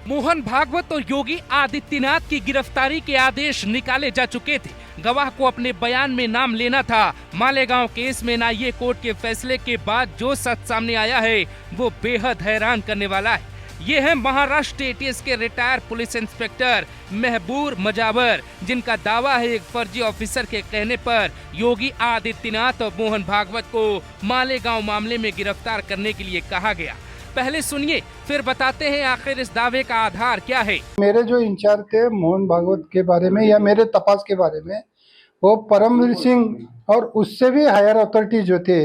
मोहन भागवत और योगी आदित्यनाथ की गिरफ्तारी के आदेश निकाले जा चुके थे। गवाह को अपने बयान में नाम लेना था। मालेगांव केस में एनआईए कोर्ट के फैसले के बाद जो सच सामने आया है वो बेहद हैरान करने वाला है। ये है महाराष्ट्र एटीएस के रिटायर पुलिस इंस्पेक्टर महबूर मजावर, जिनका दावा है एक फर्जी ऑफिसर के कहने पर योगी आदित्यनाथ और मोहन भागवत को मालेगांव मामले में गिरफ्तार करने के लिए कहा गया। पहले सुनिए, फिर बताते हैं आखिर इस दावे का आधार क्या है। मेरे जो इंचार्ज थे मोहन भागवत के बारे में या मेरे तपास के बारे में, वो परमवीर सिंह और उससे भी हायर अथॉरिटी जो थे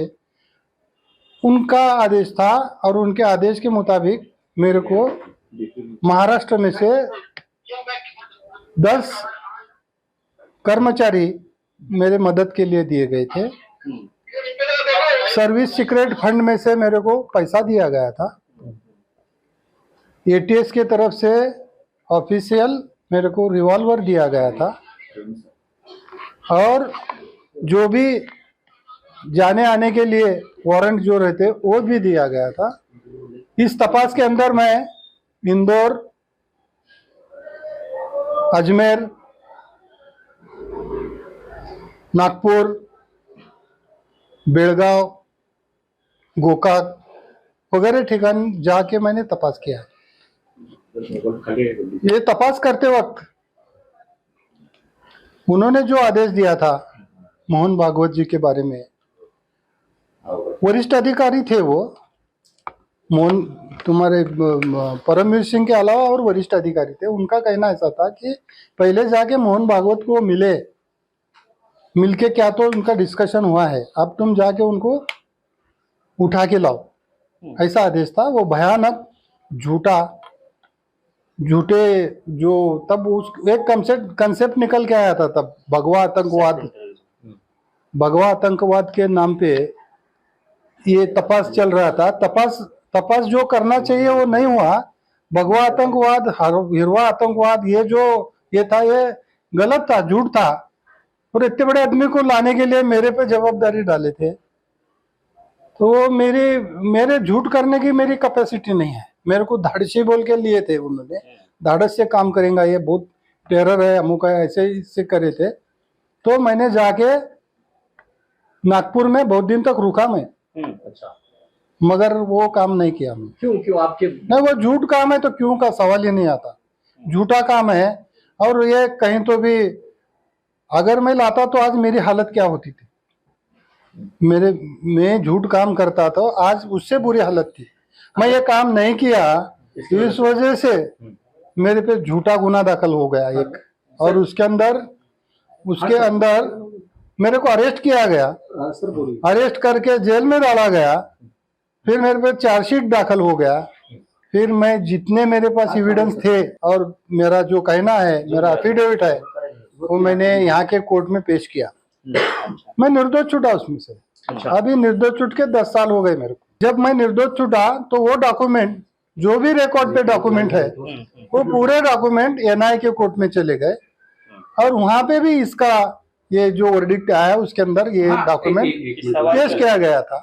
उनका आदेश था और उनके आदेश के मुताबिक मेरे को महाराष्ट्र में से 10 कर्मचारी मेरे मदद के लिए दिए गए थे। सर्विस सीक्रेट फंड में से मेरे को पैसा दिया गया था। एटीएस के तरफ से ऑफिशियल मेरे को रिवॉल्वर दिया गया था और जो भी जाने आने के लिए वारंट जो रहते वो भी दिया गया था। इस तपास के अंदर मैं इंदौर, अजमेर, नागपुर, बेलगांव, गोकाक वगैरह ठिकान जाके मैंने तपास किया। ये तपास करते वक्त उन्होंने जो आदेश दिया था मोहन भागवत जी के बारे में, वरिष्ठ अधिकारी थे वो मोहन, तुम्हारे परमवीर सिंह के अलावा और वरिष्ठ अधिकारी थे। उनका कहना ऐसा था कि पहले जाके मोहन भागवत को मिलके क्या तो उनका डिस्कशन हुआ है, अब तुम जाके उनको उठा के लाओ, ऐसा आदेश था। वो भयानक झूठे जो तब उस एक कंसेप्ट निकल के आया था तब, भगवा आतंकवाद के नाम पे ये तपास चल रहा था। तपास जो करना चाहिए वो नहीं हुआ। भगवा आतंकवाद, हिरवा आतंकवाद, ये था, ये गलत था, झूठ था। और इतने बड़े आदमी को लाने के लिए मेरे पे जवाबदारी डाले थे, तो मेरे झूठ करने की मेरी कैपेसिटी नहीं है। मेरे को धाड़सी बोल के लिए थे उन्होंने, धाड़स से काम करेंगे, ये बहुत टेरर है, अमुक है, ऐसे इससे करे थे। तो मैंने जाके नागपुर में बहुत दिन तक रुका मैं। अच्छा, मगर वो काम नहीं किया मैं। क्यों आपके? नहीं, वो झूठ काम है तो क्यों का सवाल ही नहीं आता। झूठा काम है और ये कहीं तो भी अगर मैं लाता तो आज मेरी हालत क्या होती थी। मैं झूठ काम करता तो आज उससे बुरी हालत थी। मैं ये काम नहीं किया, इस वजह से मेरे पे झूठा गुना दाखिल हो गया एक, और उसके अंदर मेरे को अरेस्ट किया गया। अरेस्ट करके जेल में डाला गया। फिर मेरे पे चार्जशीट दाखिल हो गया। फिर मैं जितने मेरे पास एविडेंस थे और मेरा जो कहना है, मेरा एफिडेविट है, वो मैंने यहाँ के कोर्ट में पेश किया। मैं निर्दोष छूटा उसमें से। अभी निर्दोष छूट के 10 साल हो गए मेरे को। जब मैं निर्दोष छूटा तो वो डॉक्यूमेंट, जो भी रिकॉर्ड पे डॉक्यूमेंट है, वो पूरे डॉक्यूमेंट एनआईए के कोर्ट में चले गए और वहां पे भी इसका ये जो वर्डिक्ट आया उसके अंदर ये डॉक्यूमेंट पेश किया गया था।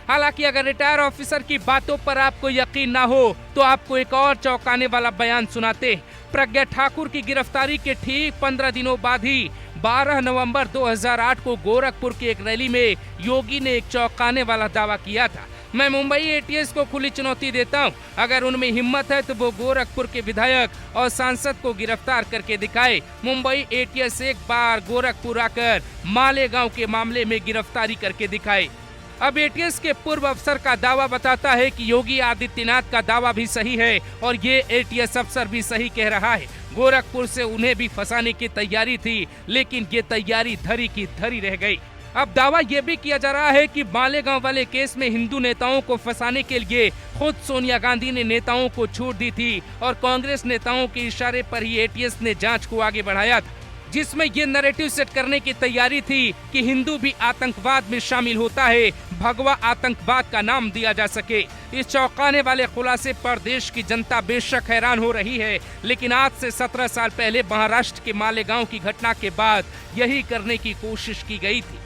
हालांकि अगर रिटायर ऑफिसर की बातों पर आपको यकीन ना हो तो आपको एक और चौंकाने वाला बयान सुनाते हैं। प्रज्ञा ठाकुर की गिरफ्तारी के ठीक 15 दिनों बाद ही 12 नवंबर 2008 को गोरखपुर की एक रैली में योगी ने एक चौंकाने वाला दावा किया था। मैं मुंबई एटीएस को खुली चुनौती देता हूं, अगर उनमें हिम्मत है तो वो गोरखपुर के विधायक और सांसद को गिरफ्तार करके दिखाए। मुंबई एटीएस एक बार गोरखपुर आकर मालेगांव के मामले में गिरफ्तारी करके दिखाए। अब एटीएस के पूर्व अफसर का दावा बताता है कि योगी आदित्यनाथ का दावा भी सही है और ये एटीएस अफसर भी सही कह रहा है। गोरखपुर से उन्हें भी फंसाने की तैयारी थी, लेकिन ये तैयारी धरी की धरी रह गई। अब दावा ये भी किया जा रहा है कि मालेगांव वाले केस में हिंदू नेताओं को फंसाने के लिए खुद सोनिया गांधी ने नेताओं को छूट दी थी और कांग्रेस नेताओं के इशारे पर ही एटीएस ने जांच को आगे बढ़ाया था, जिसमें ये नैरेटिव सेट करने की तैयारी थी कि हिंदू भी आतंकवाद में शामिल होता है, भगवा आतंकवाद का नाम दिया जा सके। इस चौंकाने वाले खुलासे पर देश की जनता बेशक हैरान हो रही है, लेकिन आज से 17 साल पहले महाराष्ट्र के मालेगांव की घटना के बाद यही करने की कोशिश की गई थी।